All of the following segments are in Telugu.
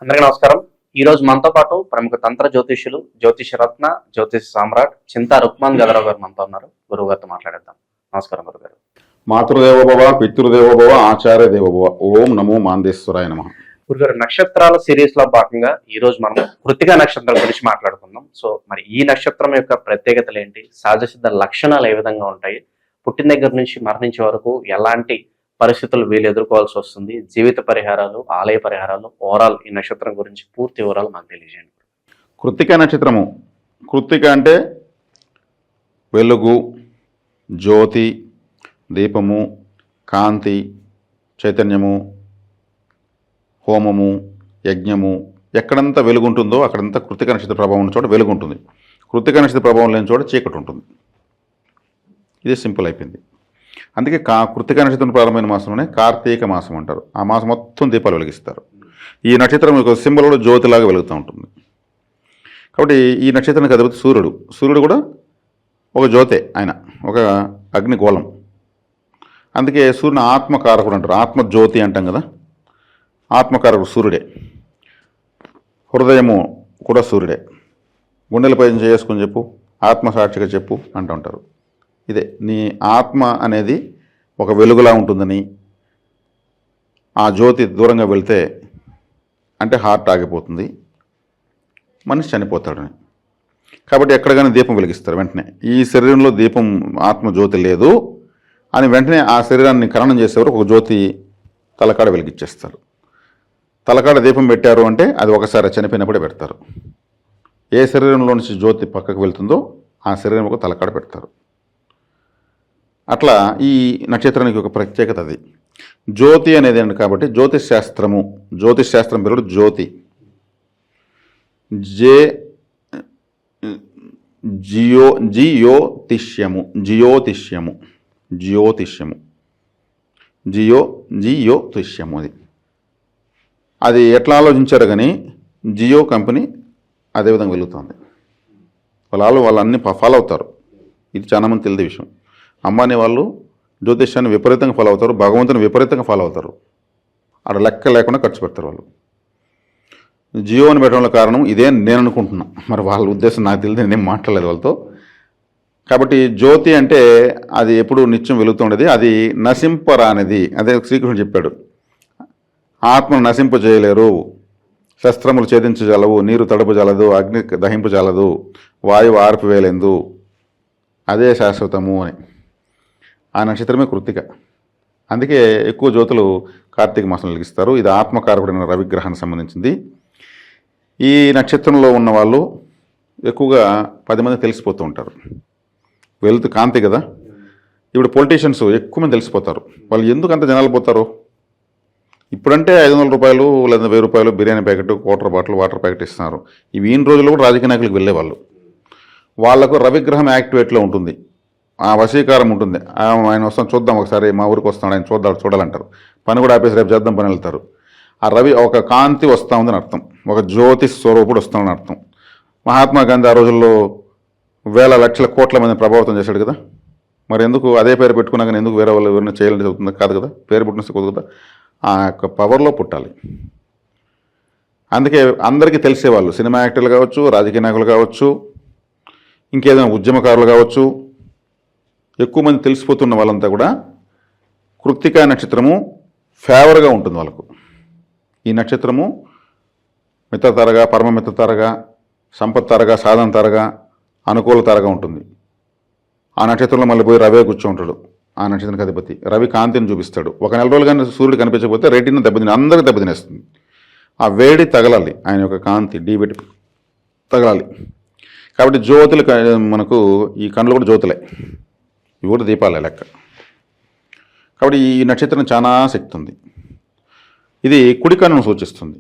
అందరికీ నమస్కారం. ఈ రోజు మనతో పాటు ప్రముఖ తంత్ర జ్యోతిష్యులు, జ్యోతిష రత్న, జ్యోతిష సామ్రాట్ చింతా రుక్మాన్ గదరావు గారు మనతో ఉన్నారు. గురువు గారితో మాట్లాడేద్దాం. నమస్కారం గురుగారు. మాతృదేవోభవ, పితృదేవోభవ, ఆచార్య దేవోభవ. ఓం నమో మాందేశ్వరాయ నమః. గురుగారు, నక్షత్రాల సిరీస్ లో భాగంగా ఈ రోజు మనం కృత్తికా నక్షత్రం గురించి మాట్లాడుకుందాం. సో మరి ఈ నక్షత్రం యొక్క ప్రత్యేకతలు ఏంటి, సహజ సిద్ధ లక్షణాలు ఏ విధంగా ఉంటాయి, పుట్టిన దగ్గర నుంచి మరణించే వరకు ఎలాంటి పరిస్థితులు వీళ్ళు ఎదుర్కోవాల్సి వస్తుంది, జీవిత పరిహారాలు, ఆలయ పరిహారాలు, ఓవరాల్ ఈ నక్షత్రం గురించి పూర్తి వివరాలు మాకు తెలియజేయండి. కృత్తికా నక్షత్రము. కృత్తిక అంటే వెలుగు, జ్యోతి, దీపము, కాంతి, చైతన్యము, హోమము, యజ్ఞము. ఎక్కడంతా వెలుగు ఉంటుందో అక్కడంతా కృత్తికా నక్షత్ర ప్రభావం ఉన్న చోట వెలుగు ఉంటుంది. కృత్తికా నక్షత్ర ప్రభావం లేని చోట చీకటి ఉంటుంది. ఇది సింపుల్ అయిపోయింది. అందుకే కృత్తికా నక్షత్రం ప్రారంభమైన మాసంలోనే కార్తీక మాసం అంటారు. ఆ మాసం మొత్తం దీపాలు వెలిగిస్తారు. ఈ నక్షత్రం యొక్క సింబల్ కూడా జ్యోతిలాగా వెలుగుతూ ఉంటుంది. కాబట్టి ఈ నక్షత్రానికి అధిపతి సూర్యుడు. సూర్యుడు కూడా ఒక జ్యోతే, ఆయన ఒక అగ్నిగోళం. అందుకే సూర్యుని ఆత్మకారకుడు అంటారు. ఆత్మజ్యోతి అంటాం కదా, ఆత్మకారకుడు సూర్యుడే. హృదయము కూడా సూర్యుడే. గుండెలపై చేసుకుని చెప్పు, ఆత్మసాక్షిగా చెప్పు అంటూ ఉంటారు. ఇదే నీ ఆత్మ అనేది ఒక వెలుగులా ఉంటుందని, ఆ జ్యోతి దూరంగా వెళ్తే అంటే హార్ట్ ఆగిపోతుంది, మనిషి చనిపోతాడని. కాబట్టి ఎక్కడగానే దీపం వెలిగిస్తారు వెంటనే. ఈ శరీరంలో దీపం ఆత్మజ్యోతి లేదు అని వెంటనే ఆ శరీరాన్ని ఖననం చేసేవారు ఒక జ్యోతి తలకాడ వెలిగించేస్తారు. తలకాడ దీపం పెట్టారు అంటే అది ఒకసారి చనిపోయినప్పుడే పెడతారు. ఏ శరీరంలో నుంచి జ్యోతి పక్కకు వెళ్తుందో ఆ శరీరం ఒక తలకాడ పెడతారు. అట్లా ఈ నక్షత్రానికి ఒక ప్రత్యేకత అది. జ్యోతి అనేది ఏంటి కాబట్టి జ్యోతిష్ శాస్త్రము. జ్యోతిష్ శాస్త్రం పేరు జ్యోతి. జియోతిష్యము. జియోతిష్యము జియోతిష్యము జియోతిష్యము అది అది ఎట్లా ఆలోచించారు కానీ జియో కంపెనీ అదేవిధంగా వెలుగుతుంది. వాళ్ళు అన్ని ఫాలో అవుతారు. ఇది చాలామంది తెలియదు విషయం. అంబానీ వాళ్ళు జ్యోతిష్యాన్ని విపరీతంగా ఫాలో అవుతారు, భగవంతుని విపరీతంగా ఫాలో అవుతారు. అక్కడ లెక్క లేకుండా ఖర్చు పెడతారు వాళ్ళు. జియో అని పెట్టడంలో కారణం ఇదే నేను అనుకుంటున్నా. మరి వాళ్ళ ఉద్దేశం నాకు తెలియదు, నేనేం మాట్లాడలేదు వాళ్ళతో. కాబట్టి జ్యోతి అంటే అది ఎప్పుడు నిత్యం వెలుగుతుండేది, అది నశింపరానిది. అదే శ్రీకృష్ణుడు చెప్పాడు, ఆత్మను నశింపజేయలేరు, శస్త్రములు ఛేదించజాలవు, నీరు తడుపజాలదు, అగ్ని దహింపజాలదు, వాయువు ఆర్పివేయలేదు, అదే శాశ్వతము అని. ఆ నక్షత్రమే కృత్తిక. అందుకే ఎక్కువ జ్యోతులు కార్తీక మాసం వెలిగిస్తారు. ఇది ఆత్మకారకుడైన రవిగ్రహానికి సంబంధించింది. ఈ నక్షత్రంలో ఉన్న వాళ్ళు ఎక్కువగా 10 మంది తెలిసిపోతూ ఉంటారు. వెళ్తూ కాంతి కదా. ఇప్పుడు పొలిటీషియన్స్ ఎక్కువ మంది తెలిసిపోతారు. వాళ్ళు ఎందుకు అంత జనాలు పోతారు? ఇప్పుడంటే 500 రూపాయలు లేదా 1000 రూపాయలు biryani packet, quarter bottle water packet ఇస్తున్నారు. ఇవి ఈయన రోజుల్లో కూడా రాజకీయ నాయకులకు వెళ్ళేవాళ్ళు. వాళ్లకు రవిగ్రహం యాక్టివేట్లో ఉంటుంది, ఆ వశీకారం ఉంటుంది. ఆయన వస్తాం చూద్దాం, ఒకసారి మా ఊరికి వస్తాడు, ఆయన చూడాలంటారు. పని కూడా ఆపేసి రేపు చేద్దాం పని వెళ్తారు. ఆ రవి ఒక కాంతి వస్తూ ఉందని అర్థం, ఒక జ్యోతి స్వరూపుడు వస్తామని అర్థం. మహాత్మా గాంధీ ఆ రోజుల్లో వేల లక్షల కోట్ల మందిని ప్రభావితం చేశాడు కదా. మరి ఎందుకు అదే పేరు పెట్టుకున్నాక ఎందుకు వేరే వాళ్ళు ఎవరైనా చేయాలని చెబుతుంది కాదు కదా. పేరు పుట్టిన కొద్దు కదా, ఆ యొక్క పవర్లో పుట్టాలి. అందుకే అందరికీ తెలిసేవాళ్ళు, సినిమా యాక్టర్లు కావచ్చు, రాజకీయ నాయకులు కావచ్చు, ఇంకేదైనా ఉద్యమకారులు కావచ్చు, ఎక్కువ మంది తెలిసిపోతున్న వాళ్ళంతా కూడా కృత్తికా నక్షత్రము ఫేవర్గా ఉంటుంది వాళ్ళకు. ఈ నక్షత్రము మిత్రతారగా, పరమ మిత్రతారగా, సంపత్తారగా, సాధన తారగా, అనుకూల తారగా ఉంటుంది. ఆ నక్షత్రంలో మళ్ళీ పోయి రవే కూర్చోంటాడు. ఆ నక్షత్రానికి అధిపతి రవి కాంతిని చూపిస్తాడు. ఒక నెల రోజులు కానీ సూర్యుడు కనిపించకపోతే రేటిని అందరికీ దెబ్బతినేస్తుంది. ఆ వేడి తగలాలి, ఆయన యొక్క కాంతి డీబెట్టి తగలాలి. కాబట్టి జ్యోతులు మనకు ఈ కళ్ళు కూడా జ్యోతులే, ఇవి కూడా దీపాలే లెక్క. కాబట్టి ఈ నక్షత్రం చాలా శక్తి ఉంది. ఇది కుడికన్నును సూచిస్తుంది.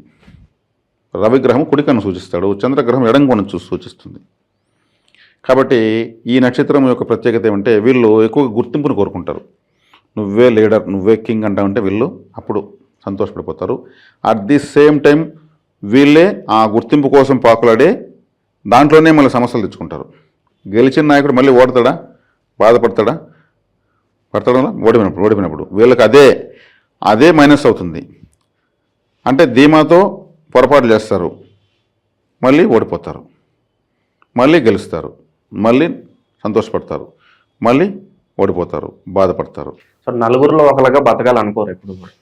రవిగ్రహం కుడికన్ను సూచిస్తాడు, చంద్రగ్రహం ఎడంకొను సూచిస్తుంది. కాబట్టి ఈ నక్షత్రం యొక్క ప్రత్యేకత ఏమంటే వీళ్ళు ఎక్కువగా గుర్తింపును కోరుకుంటారు. నువ్వే లీడర్, నువ్వే కింగ్ అంటావంటే వీళ్ళు అప్పుడు సంతోషపడిపోతారు. అట్ ది సేమ్ టైం వీళ్ళే ఆ గుర్తింపు కోసం పాకులాడే దాంట్లోనే మళ్ళీ సమస్యలు తెచ్చుకుంటారు. గెలిచిన నాయకుడు మళ్ళీ ఓడతాడా, బాధపడతాడా? పడతాడా? ఓడిపోయినప్పుడు వీళ్ళకి అదే మైనస్ అవుతుంది. అంటే ధీమాతో పొరపాటు చేస్తారు, మళ్ళీ ఓడిపోతారు, మళ్ళీ గెలుస్తారు, మళ్ళీ సంతోషపడతారు, మళ్ళీ ఓడిపోతారు, బాధపడతారు. సో నలుగురిలో ఒకరిగా బతకాలనుకోరు ఎప్పుడు కూడా.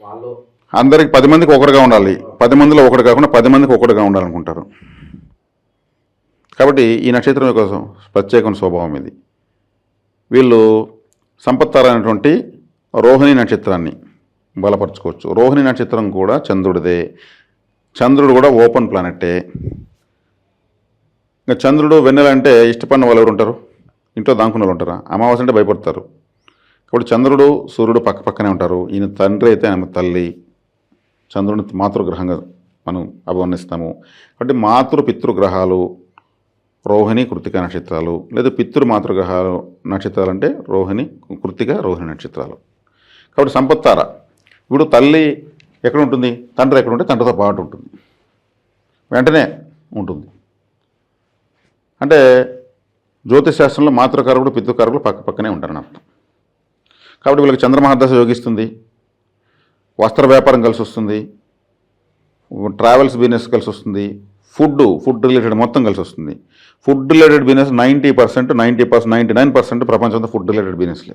వాళ్ళు అందరికి 10 మందికి ఒకటిగా ఉండాలి, 10 మందిలో ఒకటి కాకుండా 10 మందికి ఒకటిగా ఉండాలనుకుంటారు. కాబట్టి ఈ నక్షత్రం యొక్క ప్రత్యేకమైన స్వభావం ఇది. వీళ్ళు సంపత్తార అనేటువంటి రోహిణి నక్షత్రాన్ని బలపరచుకోవచ్చు. రోహిణి నక్షత్రం కూడా చంద్రుడిదే. చంద్రుడు కూడా ఓపెన్ ప్లానెట్టే. ఇంకా చంద్రుడు వెన్నెల అంటే ఇష్టపడిన వాళ్ళు ఎవరు ఉంటారు? ఇంట్లో దాంకున్న వాళ్ళు ఉంటారా? అమావాస్య అంటే భయపడతారు. కాబట్టి చంద్రుడు సూర్యుడు పక్క పక్కనే ఉంటారు. ఈయన తండ్రి అయితే ఆమె తల్లి. చంద్రుడిని మాతృగ్రహంగా మనం అభివర్ణిస్తాము. కాబట్టి పితృగ్రహాలు రోహిణి కృతిక నక్షత్రాలు, లేదా మాతృగ్రహాలు నక్షత్రాలు అంటే రోహిణి కృతిక రోహిణి నక్షత్రాలు. కాబట్టి సంపత్తార ఇప్పుడు తల్లి ఎక్కడ ఉంటుంది, తండ్రి ఎక్కడ ఉంటే తండ్రితో పాటు ఉంటుంది, వెంటనే ఉంటుంది. అంటే జ్యోతిషశాస్త్రంలో మాతృకారకుడు పితృకారకుడు పక్క పక్కనే ఉంటారని అర్థం. కాబట్టి వీళ్ళకి చంద్రమహాదశ యోగిస్తుంది, వస్త్ర వ్యాపారం కలిసి వస్తుంది, ట్రావెల్స్ బిజినెస్ కలిసి వస్తుంది, ఫుడ్ రిలేటెడ్ మొత్తం కలిసి వస్తుంది. ఫుడ్ రిలేటెడ్ బిజినెస్ 90%, 99% ప్రపంచంతో ఫుడ్ రిలేటెడ్ బిజినెస్లే.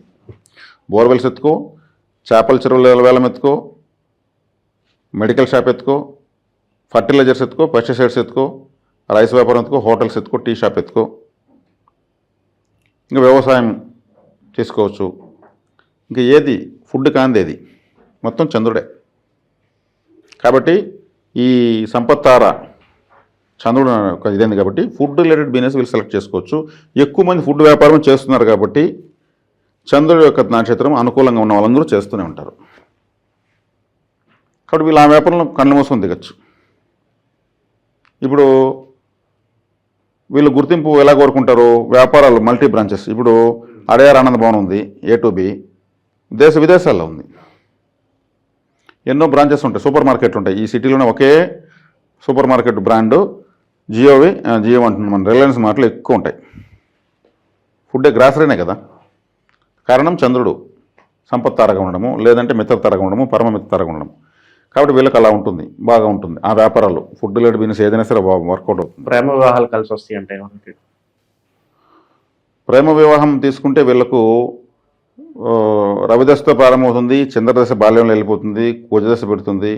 బోర్వెల్స్ ఎత్తుకో, చేపల చెరువుల వేలం ఎత్తుకో, మెడికల్ షాప్ ఎత్తుకో, ఫర్టిలైజర్స్ ఎత్తుకో, పెస్టిసైడ్స్ ఎత్తుకో, రైస్ వ్యాపారం ఎత్తుకో, హోటల్స్ ఎత్తుకో, టీ షాప్ ఎత్తుకో, ఇంకా వ్యవసాయం చేసుకోవచ్చు. ఇంకా ఏది ఫుడ్ కాందేది మొత్తం చంద్రుడే. కాబట్టి ఈ సంపత్తార చంద్రుడు ఒక ఇదేంది కాబట్టి ఫుడ్ రిలేటెడ్ బిజినెస్ వీళ్ళు సెలెక్ట్ చేసుకోవచ్చు. ఎక్కువ మంది ఫుడ్ వ్యాపారం చేస్తున్నారు కాబట్టి చంద్రుడి యొక్క నక్షత్రం అనుకూలంగా ఉన్న వాళ్ళందరూ చేస్తూనే ఉంటారు. కాబట్టి వీళ్ళు ఆ వ్యాపారంలో కళ్ళు మూసుకొని దిగచ్చు. ఇప్పుడు వీళ్ళు గుర్తింపు ఎలా కోరుకుంటారు? వ్యాపారాలు మల్టీ బ్రాంచెస్. ఇప్పుడు అడయార్ ఆనంద భవన్ ఉంది, A2B, దేశ విదేశాల్లో ఉంది. ఎన్నో బ్రాంచెస్ ఉంటాయి, సూపర్ మార్కెట్లు ఉంటాయి. ఈ సిటీలోనే ఒకే సూపర్ మార్కెట్ బ్రాండు జియో అంటున్నాం మన రిలయన్స్ మార్ట్లు ఎక్కువ ఉంటాయి. ఫుడ్ గ్రాసరీనే కదా. కారణం చంద్రుడు సంపత్తారగా ఉండడము, లేదంటే మిత్రతారగా ఉండడము, పరమ మిత్రతారగా ఉండడం. కాబట్టి వీళ్ళకి అలా ఉంటుంది, బాగా ఉంటుంది. ఆ వ్యాపారాలు ఫుడ్ రిలేటెడ్ బిజినెస్ ఏదైనా సరే వర్కౌట్ అవుతుంది. ప్రేమ వివాహాలు కలిసి వస్తాయి అంటే ప్రేమ వివాహం తీసుకుంటే వీళ్ళకు రవిదశతో ప్రారంభమవుతుంది, చంద్రదశ బాల్యంలో వెళ్ళిపోతుంది, కుజదశ పెడుతుంది.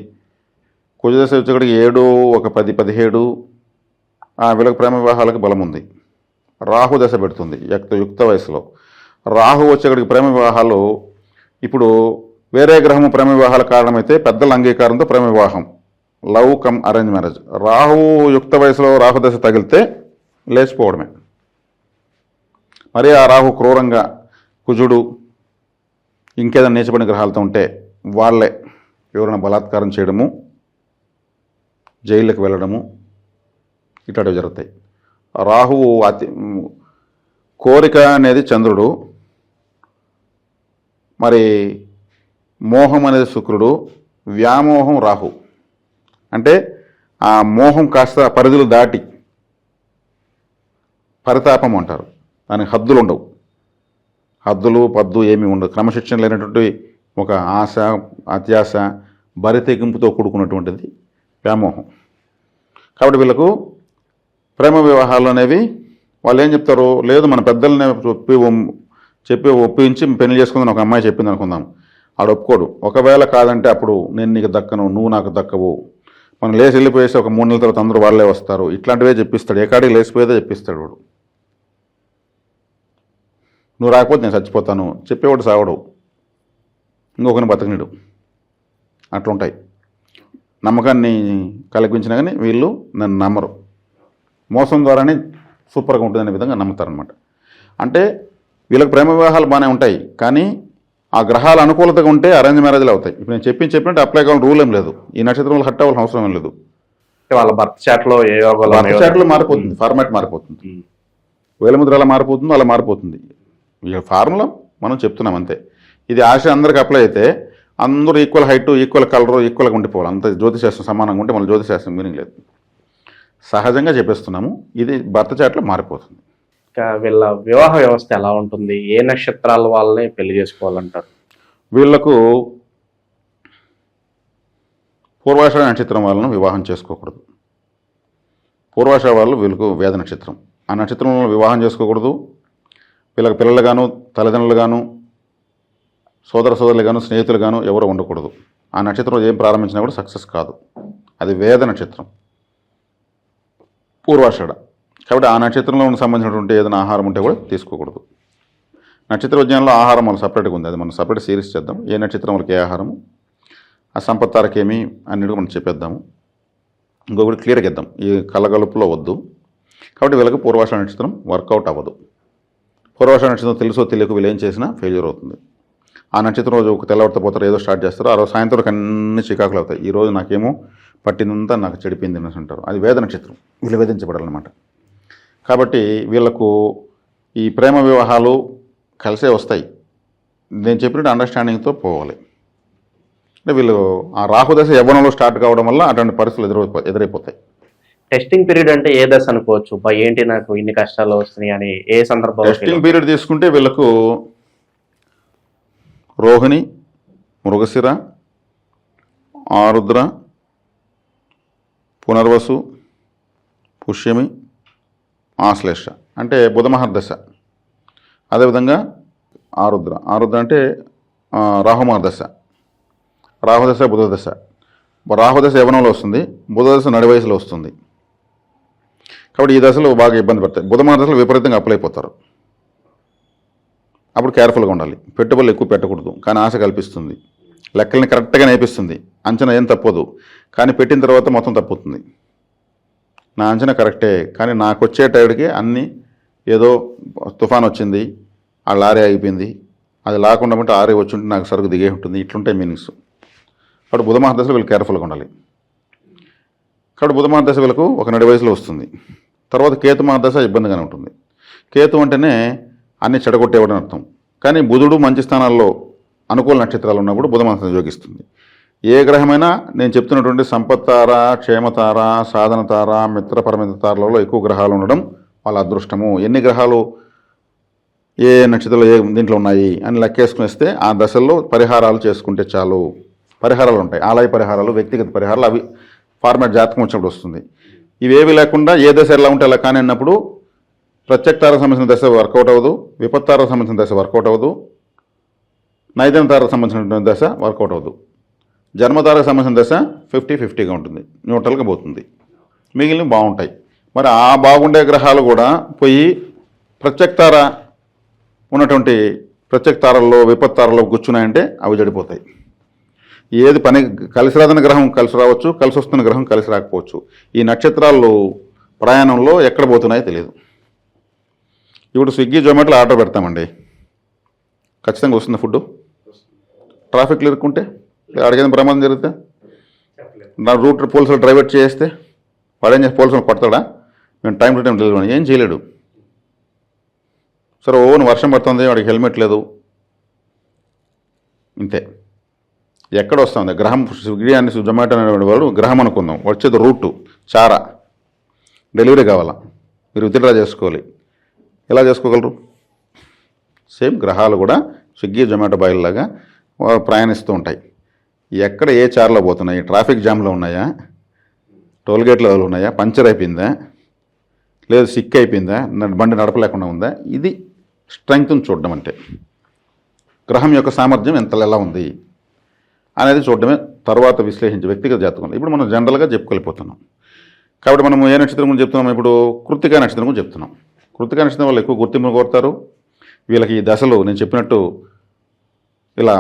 కుజదశ వచ్చేక్కడికి 7, 10, 17 వీళ్ళకి ప్రేమ వివాహాలకు బలం ఉంది. రాహు దశ పెడుతుంది యుక్త వయసులో. రాహు వచ్చేక్కడికి ప్రేమ వివాహాలు ఇప్పుడు వేరే గ్రహము ప్రేమ వివాహాల కారణమైతే పెద్దల అంగీకారంతో ప్రేమ వివాహం, love come arrange marriage. Rahu యుక్త వయసులో రాహు దశ తగిలితే లేచిపోవడమే. మరి ఆ రాహు క్రూరంగా కుజుడు ఇంకేదైనా నీచబడిన గ్రహాలతో ఉంటే వాళ్ళే ఎవరైనా బలాత్కారం చేయడము, జైళ్ళకి వెళ్ళడము ఇట్లాంటివి జరుగుతాయి. రాహువు కోరిక అనేది చంద్రుడు, మరి మోహం అనేది శుక్రుడు, వ్యామోహం రాహు. అంటే ఆ మోహం కాస్త పరిధులు దాటి పరితాపం అంటారు. దానికి హద్దులు ఉండవు, హద్దులు పద్దు ఏమీ ఉండదు. క్రమశిక్షణ లేనటువంటి ఒక ఆశ, అత్యాశ, బరితెగింపుతో కూడుకున్నటువంటిది వ్యామోహం. కాబట్టి వీళ్ళకు ప్రేమ వివాహాలు అనేవి వాళ్ళు ఏం చెప్తారు, లేదు మన పెద్దల్ని చెప్పి ఒప్పించి పెళ్లి చేసుకుందని ఒక అమ్మాయి చెప్పింది అనుకుందాం, ఆడు ఒప్పుకోడు. ఒకవేళ కాదంటే అప్పుడు నేను నీకు దక్కను, నువ్వు నాకు దక్కవు, మనం లేచి వెళ్ళిపోయేసి ఒక 3 నెలల తర్వాత అందరూ వాళ్ళే వస్తారు, ఇట్లాంటివే చెప్పిస్తాడు. ఎక్కడికి లేచిపోయేదే చెప్పిస్తాడు వాడు. నువ్వు రాకపోతే నేను చచ్చిపోతాను చెప్పేవాడు సావడు, ఇంకొకరిని బతకనిడు. అట్లుంటాయి. నమ్మకాన్ని కల్పించినా కానీ వీళ్ళు నన్ను నమ్మరు. మోసం ద్వారానే సూపర్గా ఉంటుందనే విధంగా నమ్ముతారనమాట. అంటే వీళ్ళకి ప్రేమ వివాహాలు బాగానే ఉంటాయి, కానీ ఆ గ్రహాల అనుకూలతగా ఉంటే అరేంజ్ మ్యారేజ్లు అవుతాయి. ఇప్పుడు నేను చెప్పినట్టు అప్లై కావాలని రూల్ ఏం లేదు. ఈ నక్షత్రంలో హట్ అవ్వాల్సిన అవసరం ఏం లేదు. వాళ్ళ బర్త్ చాట్లో ఏ బర్త్ చాట్లో మారిపోతుంది, ఫార్మాట్ మారిపోతుంది, వేలముద్ర అలా మారిపోతుందో అలా మారిపోతుంది. ఇక ఫార్ములా మనం చెప్తున్నాం అంతే. ఇది ఆశ అందరికి అప్లై అయితే అందరూ ఈక్వల్ హైట్, ఈక్వల్ కలరు, ఈక్వల్గా ఉండిపోవాలి. అంత జ్యోతిశాస్త్రం సమానంగా ఉంటే మన జ్యోతిశాస్త్రం మీనింగ్ లేదు. సహజంగా చెప్పేస్తున్నాము, ఇది భర్త చాట్లో మారిపోతుంది. వీళ్ళ వివాహ వ్యవస్థ ఎలా ఉంటుంది? ఏ నక్షత్రాల వాళ్ళని పెళ్లి చేసుకోవాలంటారు? వీళ్లకు పూర్వాషాఢ నక్షత్రం వాళ్ళను వివాహం చేసుకోకూడదు. పూర్వాషాఢ వాళ్ళు వీళ్ళకు వేద నక్షత్రం. ఆ నక్షత్రంలో వివాహం చేసుకోకూడదు. వీళ్ళకి పిల్లలు గాను, తల్లిదండ్రులు గాను, సోదరులు గాను, స్నేహితులు గాను ఎవరు ఉండకూడదు. ఆ నక్షత్రం ఏం ప్రారంభించినా కూడా సక్సెస్ కాదు. అది వేద నక్షత్రం పూర్వాషాఢ. కాబట్టి ఆ నక్షత్రంలో సంబంధించినటువంటి ఏదైనా ఆహారం ఉంటే కూడా తీసుకోకూడదు. నక్షత్ర విజ్ఞానంలో ఆహారం మనకు సపరేట్గా ఉంది. అది మనం సపరేట్ సిరీస్ చేద్దాం. ఏ నక్షత్రం వాళ్ళకి ఏ ఆహారము, ఆ సంపత్తారకి ఏమి అన్నిటికీ మనం చెప్పేద్దాము. ఇంకొకటి క్లియర్గా ఇద్దాం. ఈ కలగలుపులో వద్దు. కాబట్టి వీళ్ళకి పూర్వాషాఢ నక్షత్రం వర్కౌట్ అవ్వదు. పూర్వాషాఢ నక్షత్రం తెలుసో తెలియక వీళ్ళు ఏం చేసినా ఫెయిల్యూర్ అవుతుంది. ఆ నక్షత్రం రోజు ఒక తెల్లవారితో పోతారు, ఏదో స్టార్ట్ చేస్తారు. ఆ రోజు సాయంత్రం అన్ని చికాకులు అవుతాయి. ఈ రోజు నాకేమో పట్టిందంతా నాకు చెడిపోయింది అని అంటారు. అది వేద నక్షత్రం. వీళ్ళు వేధించబడాలన్నమాట. కాబట్టి వీళ్ళకు ఈ ప్రేమ వివాహాలు కలిసే వస్తాయి. నేను చెప్పినట్టు అండర్స్టాండింగ్తో పోవాలి. అంటే వీళ్ళు ఆ రాహుదశ యవ్వనంలో స్టార్ట్ కావడం వల్ల అటువంటి పరిస్థితులు ఎదురైపోతాయి. టెస్టింగ్ పీరియడ్ అంటే ఏ దశ అనుకోవచ్చు? ఏంటి నాకు ఇన్ని కష్టాలు వస్తున్నాయి అని ఏ సందర్భంలో? టెస్టింగ్ పీరియడ్ తీసుకుంటే వీళ్ళకు రోహిణి, మృగశిర, ఆరుద్ర, పునర్వసు, పుష్యమి, ఆశ్లేష అంటే బుధమహర్దశ. అదేవిధంగా ఆరుద్ర అంటే రాహుమహర్దశ. రాహుదశ బుధదశ. రాహుదశ యవనంలో వస్తుంది, బుధదశ నడి వయసులో వస్తుంది. కాబట్టి ఈ దశలో బాగా ఇబ్బంది పడతాయి. బుధమహర్దశలో విపరీతంగా అప్లై అయిపోతారు. అప్పుడు కేర్ఫుల్గా ఉండాలి. పెట్టుబడులు ఎక్కువ పెట్టకూడదు, కానీ ఆశ కల్పిస్తుంది. లెక్కల్ని కరెక్ట్గా నేర్పిస్తుంది. అంచనా ఏం తప్పదు, కానీ పెట్టిన తర్వాత మొత్తం తప్పుతుంది. నా అంచనా కరెక్టే, కానీ నాకు వచ్చే టైంకి అన్నీ ఏదో తుఫాన్ వచ్చింది, ఆ లారీ ఆగిపోయింది, అది లేకుండా ఉంటే ఆరే వచ్చి ఉంటే నాకు సరుకు దిగే ఉంటుంది. ఇట్లుంటాయి మీనింగ్స్. కాబట్టి బుధమహర్దశలో వీళ్ళు కేర్ఫుల్గా ఉండాలి. కాబట్టి బుధమహర్దశ వీళ్ళకు ఒక నడి వయసులో వస్తుంది. తర్వాత కేతు మహర్దశ ఇబ్బందిగానే ఉంటుంది. కేతు అంటేనే అన్ని చెడగొట్టేవాడని అర్థం. కానీ బుధుడు మంచి స్థానాల్లో అనుకూల నక్షత్రాలు ఉన్నప్పుడు బుధమహర్దశ యోగిస్తుంది. ఏ గ్రహమైనా నేను చెప్తున్నటువంటి సంపత్తార, క్షేమతార, సాధనతార, మిత్రపరమిత తారలలో ఎక్కువ గ్రహాలు ఉండడం వాళ్ళ అదృష్టము. ఎన్ని గ్రహాలు ఏ నక్షత్రాలు ఏ దీంట్లో ఉన్నాయి అని లెక్కేసుకుని వస్తే ఆ దశల్లో పరిహారాలు చేసుకుంటే చాలు. పరిహారాలు ఉంటాయి, ఆలయ పరిహారాలు, వ్యక్తిగత పరిహారాలు, అవి ఫార్మాట్ జాతకం వచ్చినప్పుడు వస్తుంది. ఇవేవి లేకుండా ఏ దశ ఎలా ఉంటే అలా కానీ అన్నప్పుడు ప్రత్యక్తారకు సంబంధించిన దశ వర్కౌట్ అవ్వదు, విపత్తారకు సంబంధించిన దశ వర్కౌట్ అవ్వదు, నైదన తారకు సంబంధించిన దశ వర్కౌట్ అవ్వదు. జన్మతారకు సంబంధించిన దశ 50-50గా ఉంటుంది, న్యూట్రల్గా పోతుంది. మిగిలినవి బాగుంటాయి. మరి ఆ బాగుండే గ్రహాలు కూడా పోయి ప్రత్యక్తార ఉన్నటువంటి ప్రత్యక్తారల్లో విపత్తారల్లో కూర్చున్నాయంటే అవి చెడిపోతాయి. ఏది పని కలిసి రాదని గ్రహం కలిసి రావచ్చు, కలిసి వస్తున్న గ్రహం కలిసి రాకపోవచ్చు. ఈ నక్షత్రాలు ప్రయాణంలో ఎక్కడ పోతున్నాయో తెలియదు. ఇప్పుడు స్విగ్గీ, జొమాటోలో ఆర్డర్ పెడతామండి, ఖచ్చితంగా వస్తుంది ఫుడ్. ట్రాఫిక్లో ఇరుక్కుంటే, అడిగేది ప్రమాదం జరిగితే, నా రూట్ పోలీసులు డ్రైవర్ చేస్తే వాడేం చేసి పోలీసులు కొడతాడా? మేము టైం టు టైం డెలివరీ ఏం చేయలేడు. సరే వర్షం పడుతుంది, వాడికి హెల్మెట్ లేదు, ఇంతే. ఎక్కడ వస్తుంది గ్రహం? స్విగ్గీ అని జొమాటో అనేవాడు వాడు గ్రహం అనుకుందాం, వచ్చేది రూటు చారా, డెలివరీ కావాలా, మీరు విత్డ్రా చేసుకోవాలి. ఎలా చేసుకోగలరు? సేమ్ గ్రహాలు కూడా స్విగ్గీ, జొమాటో బాయ్లాగా ప్రయాణిస్తూ ఉంటాయి. ఎక్కడ ఏ చార్లో పోతున్నాయి? ట్రాఫిక్ జామ్లో ఉన్నాయా, టోల్గేట్లో ఉన్నాయా, పంచర్ అయిపోయిందా, లేదు సిక్ అయిపోయిందా, బండి నడపలేకుండా ఉందా? ఇది స్ట్రెంగ్త్ని చూడడం అంటే గ్రహం యొక్క సామర్థ్యం ఎలా ఉంది అనేది చూడడమే. తర్వాత విశ్లేషించి వ్యక్తిగత జాతకం. ఇప్పుడు మనం జనరల్గా చెప్పుకెళ్ళిపోతున్నాం. కాబట్టి మనం ఏ నక్షత్రం గురించి చెప్తున్నాం? ఇప్పుడు కృత్తికా నక్షత్రం గురించి చెప్తున్నాం. కృత్తికా నక్షత్రం వాళ్ళు ఎక్కువ గుర్తింపును కోరుతారు. వీళ్ళకి ఈ దశలు నేను చెప్పినట్టు ఇలా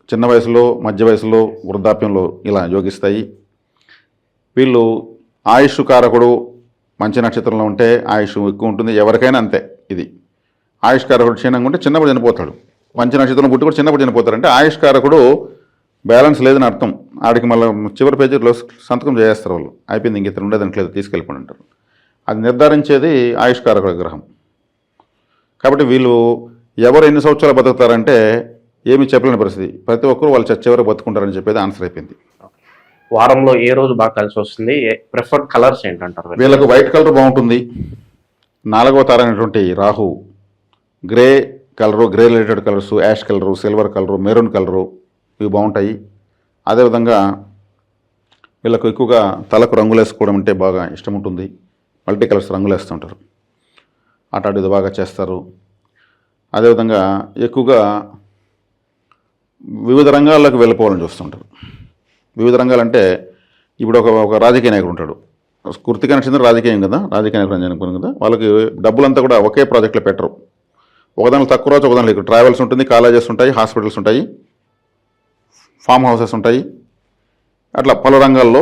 చిన్న వయసులో, మధ్య వయసులో, వృద్ధాప్యంలో ఇలా యోగిస్తాయి. వీళ్ళు ఆయుష్ కారకుడు మంచి నక్షత్రంలో ఉంటే ఆయుష్ ఎక్కువ ఉంటుంది. ఎవరికైనా అంతే. ఇది ఆయుష్ కారకుడు క్షీణంగా ఉంటే చిన్నప్పుడు చనిపోతాడు. మంచి నక్షత్రం పుట్టి కూడా చిన్నప్పుడు చనిపోతారంటే ఆయుష్ కారకుడు బ్యాలెన్స్ లేదని అర్థం. ఆడికి మళ్ళీ చివరి పేజీలో సంతకం చేస్తారు వాళ్ళు, అయిపోయింది, ఇంక ఇతను ఉండేదంటలేదు, తీసుకెళ్ళిపోయి అంటారు. అది నిర్ధారించేది ఆయుష్కారకుల గ్రహం. కాబట్టి వీళ్ళు ఎవరు ఎన్ని సంవత్సరాలు బతుకుతారంటే ఏమి చెప్పలేని పరిస్థితి. ప్రతి ఒక్కరు వాళ్ళు చివరికి బతుకుంటారని చెప్పేది ఆన్సర్ అయిపోయింది. వారంలో ఏ రోజు బాగా కలిసి వస్తుంది? ప్రిఫర్డ్ కలర్స్ ఏంటంటారు? వీళ్ళకు వైట్ కలర్ బాగుంటుంది. 4వ తార అనేటువంటి Rahu, grey colour, grey related colours, ash colour, silver colour, maroon colour, ఇవి బాగుంటాయి. అదేవిధంగా వీళ్ళకు ఎక్కువగా తలకు రంగులు వేసుకోవడం అంటే బాగా ఇష్టం ఉంటుంది. మల్టీ కలర్స్ రంగులు వేస్తుంటారు. అటాటిది బాగా చేస్తారు. అదేవిధంగా ఎక్కువగా వివిధ రంగాల్లోకి వెళ్ళిపోవాలని చూస్తుంటారు. వివిధ రంగాలంటే ఇప్పుడు ఒక రాజకీయ నాయకుడు ఉంటాడు. కృతిక నక్షత్రం రాజకీయం కదా, రాజకీయ నాయకుడు అని అనుకున్నాం కదా, వాళ్ళకి డబ్బులంతా కూడా ఒకే ప్రాజెక్టులో పెట్టరు. ఒకదానిలో తక్కువ రోజు, ఒకదానిలో ఎక్కువ. ట్రావెల్స్ ఉంటుంది, కాలేజెస్ ఉంటాయి, హాస్పిటల్స్ ఉంటాయి, ఫామ్ హౌసెస్ ఉంటాయి. అట్లా పలు రంగాల్లో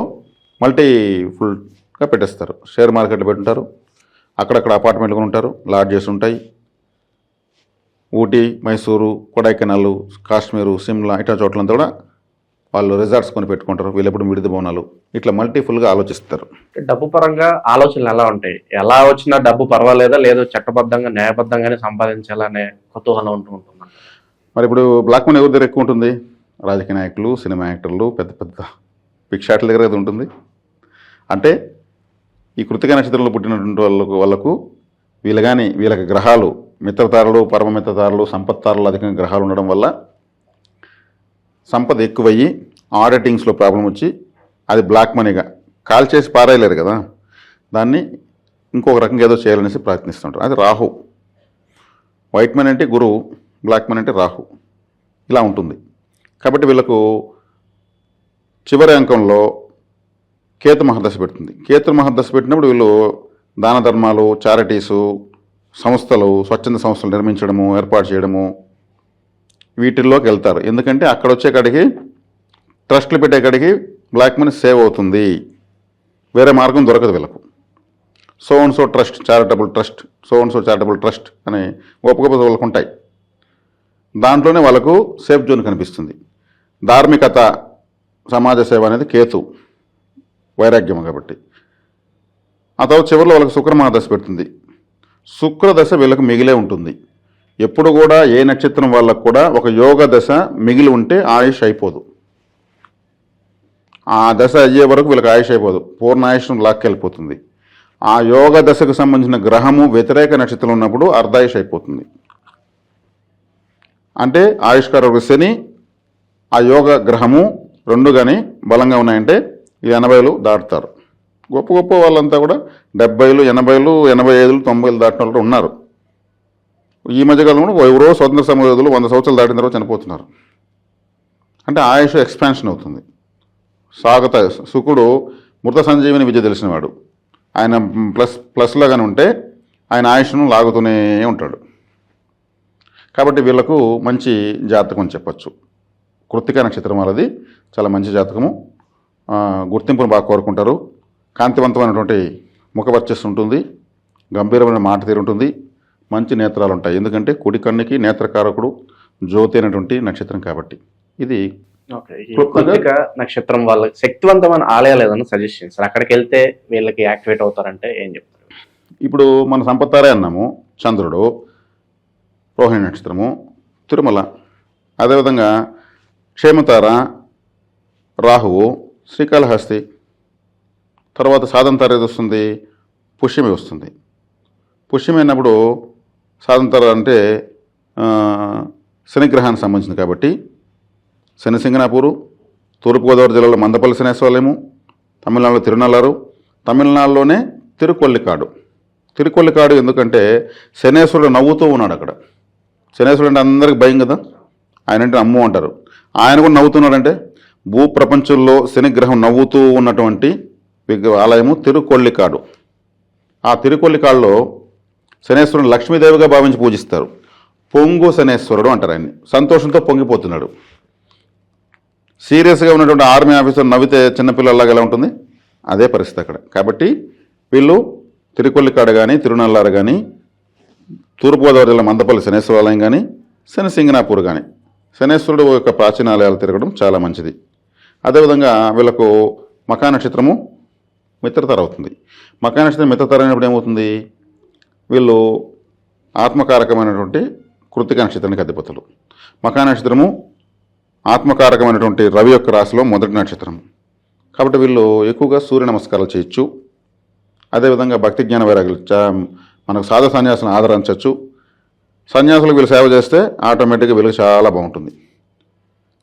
మల్టీఫుల్గా పెట్టేస్తారు. షేర్ మార్కెట్లు పెట్టుంటారు, అక్కడక్కడ అపార్ట్మెంట్లు కొని ఉంటారు, లాడ్జెస్ ఉంటాయి. ఊటీ, మైసూరు, కొడైకెనాల్, కాశ్మీరు, సిమ్లా ఇట్లా చోట్లంతా కూడా వాళ్ళు రిసార్ట్స్ కొని పెట్టుకుంటారు. వీళ్ళెప్పుడు విడిది భవనాలు, ఇట్లా మల్టీఫుల్గా ఆలోచిస్తారు. డబ్బు పరంగా ఆలోచనలు ఎలా ఉంటాయి? ఎలా వచ్చినా డబ్బు పర్వాలేదా, లేదు చట్టబద్ధంగా న్యాయబద్ధంగానే సంపాదించాలనే కుతూహలం ఉంటూ ఉంటుంది. మరి ఇప్పుడు బ్లాక్ మనీ ఎవరి దగ్గర ఎక్కువ ఉంటుంది? రాజకీయ నాయకులు, సినిమా యాక్టర్లు, పెద్ద పెద్ద పిక్షాట్ల దగ్గర అది ఉంటుంది. అంటే ఈ కృతిక నక్షత్రంలో పుట్టినటువంటి వాళ్ళకు వీళ్ళకి గ్రహాలు మిత్రతారలు, పరమ మిత్రతారలు, సంపత్తారలు అధికంగా గ్రహాలు ఉండడం వల్ల సంపద ఎక్కువయ్యి ఆడిటింగ్స్లో ప్రాబ్లం వచ్చి అది బ్లాక్ మనీగా కాల్ చేసి పారేయలేరు కదా, దాన్ని ఇంకొక రకంగా ఏదో చేయాలనేసి ప్రయత్నిస్తుంటారు. అది రాహు. వైట్ మనీ అంటే గురువు, బ్లాక్ మనీ అంటే రాహు. ఇలా ఉంటుంది. కాబట్టి వీళ్ళకు చివరి అంకంలో కేతు మహర్దశ పెడుతుంది. కేతు మహర్దశ పెట్టినప్పుడు వీళ్ళు దాన ధర్మాలు, చారిటీసు, సంస్థలు, స్వచ్ఛంద సంస్థలు నిర్మించడము, ఏర్పాటు చేయడము, వీటిల్లోకి వెళ్తారు. ఎందుకంటే అక్కడ వచ్చే కాడికి ట్రస్ట్లు పెట్టే కాడికి బ్లాక్ మనీ సేవ్ అవుతుంది. వేరే మార్గం దొరకదు వీళ్ళకు. So and so trust, charitable trust, so and so charitable trust అని గొప్ప గొప్ప వాళ్ళకు ఉంటాయి. దాంట్లోనే వాళ్ళకు సేఫ్ జోన్ కనిపిస్తుంది. ధార్మికత, సమాజ సేవ అనేది కేతు, వైరాగ్యం కాబట్టి. ఆ తర్వాత చివరిలో వాళ్ళకి శుక్రమహాదశ పెడుతుంది. శుక్రదశ వీళ్ళకు మిగిలే ఉంటుంది. ఎప్పుడు కూడా ఏ నక్షత్రం వాళ్ళకు కూడా ఒక యోగ దశ మిగిలి ఉంటే ఆయుష్ అయిపోదు. ఆ దశ అయ్యే వరకు వీళ్ళకి ఆయుష్ అయిపోదు, పూర్ణ ఆయుష్ను లాక్కెళ్ళిపోతుంది. ఆ యోగ దశకు సంబంధించిన గ్రహము వ్యతిరేక నక్షత్రం ఉన్నప్పుడు అర్ధాయుష్ అయిపోతుంది. అంటే ఆయుష్కారకుడు శని, ఆ యోగ గ్రహము రెండు కానీ బలంగా ఉన్నాయంటే ఈ 80లు దాటుతారు. గొప్ప గొప్ప వాళ్ళంతా కూడా 70లు, 80లు, 85లు, 90లు దాటిన వాళ్ళు ఉన్నారు. ఈ మధ్యకాలంలో ఎవరో స్వతంత్ర సమయోధులు 100 సంవత్సరాలు దాటిన తర్వాత చనిపోతున్నారు. అంటే ఆయుష్ ఎక్స్పాన్షన్ అవుతుంది. శుకుడు మృత సంజీవిని విద్య తెలిసినవాడు. ఆయన ప్లస్లో కానీ ఉంటే ఆయన ఆయుష్ను లాగుతూనే ఉంటాడు. కాబట్టి వీళ్ళకు మంచి జాతకం అని చెప్పచ్చు. కృత్తిక నక్షత్రం వాళ్ళది చాలా మంచి జాతకము. గుర్తింపును బాగా కోరుకుంటారు. కాంతివంతమైనటువంటి ముఖ వర్చస్సు ఉంటుంది, గంభీరమైన మాట తీరు ఉంటుంది, మంచి నేత్రాలు ఉంటాయి. ఎందుకంటే కుడి కన్నుకి నేత్రకారకుడు జ్యోతి అయినటువంటి నక్షత్రం కాబట్టి. ఇది కృత్తిక నక్షత్రం వాళ్ళకి శక్తివంతమైన ఆలయాలు ఏదైనా సజెస్ట్ చేస్తారు, అక్కడికి వెళ్తే వీళ్ళకి యాక్టివేట్ అవుతారంటే ఏం చెప్తారు? ఇప్పుడు మన సంపత్తారే అన్నాము, చంద్రుడు, రోహిణి నక్షత్రము, తిరుమల, అదేవిధంగా క్షేమతార, రాహువు, శ్రీకాళహస్తి, తర్వాత సాధనతార ఏది వస్తుంది? పుష్యమి వస్తుంది. పుష్యమి అయినప్పుడు సాధనతార అంటే శనిగ్రహానికి సంబంధించింది కాబట్టి శని సింగనాపూరు, తూర్పుగోదావరి జిల్లాలో మందపల్లి శనేశ్వరాలయము, తమిళనాడులో తిరునల్లారు, తమిళనాడులోనే తిరుకొల్లికాడు. తిరుకొల్లికాడు ఎందుకంటే శనేశ్వరుడు నవ్వుతూ ఉన్నాడు అక్కడ. శనేశ్వరుడు అంటే అందరికి భయం కదా, ఆయన అంటే అమ్ము అంటారు. ఆయన కూడా నవ్వుతున్నాడంటే భూప్రపంచంలో శనిగ్రహం నవ్వుతూ ఉన్నటువంటి ఆలయము తిరుకొల్లికాడు. ఆ తిరుకొల్లికాడులో శనేశ్వరుని లక్ష్మీదేవిగా భావించి పూజిస్తారు. పొంగు శనేశ్వరుడు అంటారు ఆయన్ని. సంతోషంతో పొంగిపోతున్నాడు. సీరియస్గా ఉన్నటువంటి ఆర్మీ ఆఫీసర్ నవ్వితే చిన్నపిల్లలాగా ఎలా ఉంటుంది, అదే పరిస్థితి అక్కడ. కాబట్టి వీళ్ళు తిరుకొల్లికాడు కానీ, తిరునల్లారు కానీ, తూర్పుగోదావరి జిల్లా మందపల్లి శనేశ్వరాలయం కానీ, శని సింగనాపూర్ కానీ శనేశ్వరుడు యొక్క ప్రాచీన ఆలయాలు తిరగడం చాలా మంచిది. అదేవిధంగా వీళ్ళకు మఖా నక్షత్రము మిత్రతార అవుతుంది. మఖా నక్షత్రం మిత్రతార అయినప్పుడు ఏమవుతుంది? వీళ్ళు ఆత్మకారకమైనటువంటి కృత్తిక నక్షత్రానికి అధిపతులు. మఖా నక్షత్రము ఆత్మకారకమైనటువంటి రవి యొక్క రాశిలో మొదటి నక్షత్రం కాబట్టి వీళ్ళు ఎక్కువగా సూర్య నమస్కారాలు చేయొచ్చు. అదేవిధంగా భక్తి జ్ఞాన వైరాగ్యాలు మనకు సాధు సన్యాసులను ఆదరించవచ్చు. సన్యాసులకు వీళ్ళు సేవ చేస్తే ఆటోమేటిక్గా వీళ్ళకి చాలా బాగుంటుంది.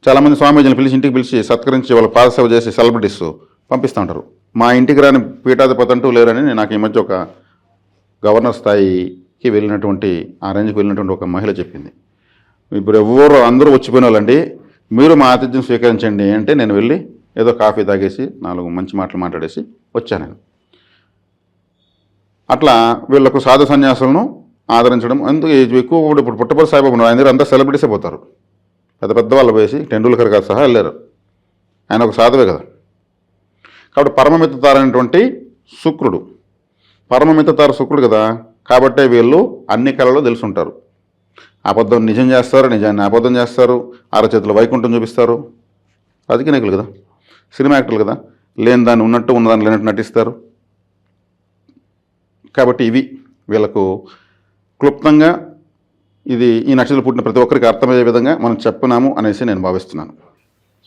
చాలామంది స్వామీజీని పిలిచి ఇంటికి పిలిచి సత్కరించి వాళ్ళ పాదసేవ చేసి సెలబ్రిటీస్ పంపిస్తూ ఉంటారు. మా ఇంటికి రాని పీఠాధిపతి అంటూ లేరని నాకు ఈ మధ్య ఒక గవర్నర్ స్థాయికి వెళ్ళినటువంటి ఆ రేంజ్కి వెళ్ళినటువంటి ఒక మహిళ చెప్పింది. ఇప్పుడు ఎవరు అందరూ వచ్చిపోయిన వాళ్ళండి, మీరు మా ఆతిథ్యం స్వీకరించండి అంటే నేను వెళ్ళి ఏదో కాఫీ తాగేసి 4 మంచి మాటలు మాట్లాడేసి వచ్చాను నేను. అట్లా వీళ్ళకు సాధు సన్యాసులను ఆదరించడం ఎందుకు ఎక్కువ కూడా ఇప్పుడు పుట్టపర్తి సాయిబాబు ఉన్నారు, ఆయన దగ్గర అంతా సెలబ్రిటీసే పోతారు, పెద్ద పెద్ద వాళ్ళు పోసి టెండూల్కర్ గారు సహా వెళ్ళారు, ఆయన ఒక సాధువే కదా. కాబట్టి పరమమిత్రతార అనేటువంటి శుక్రుడు, పరమమిత్రతార శుక్రుడు కదా, కాబట్టే వీళ్ళు అన్ని కళలో తెలుసుంటారు. అబద్ధం నిజం చేస్తారు, నిజాన్ని అబద్ధం చేస్తారు, అరచేతులు వైకుంఠం చూపిస్తారు. రాజకీయ నాయకులు కదా, సినిమా యాక్టర్లు కదా, లేని దాన్ని ఉన్నట్టు ఉన్నదాన్ని లేనట్టు నటిస్తారు. కాబట్టి ఇవి వీళ్ళకు క్లుప్తంగా ఇది ఈ నక్షత్రం పుట్టిన ప్రతి ఒక్కరికి అర్థమయ్యే విధంగా మనం చెప్పినాము అనేసి నేను భావిస్తున్నాను.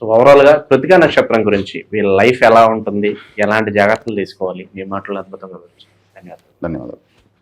సో ఓవరాల్ గా కృతికా నక్షత్రం గురించి వీళ్ళ లైఫ్ ఎలా ఉంటుంది, ఎలాంటి జాగ్రత్తలు తీసుకోవాలి, మీ మాటలు అద్భుతంగా గురించి. ధన్యవాదాలు. ధన్యవాదాలు.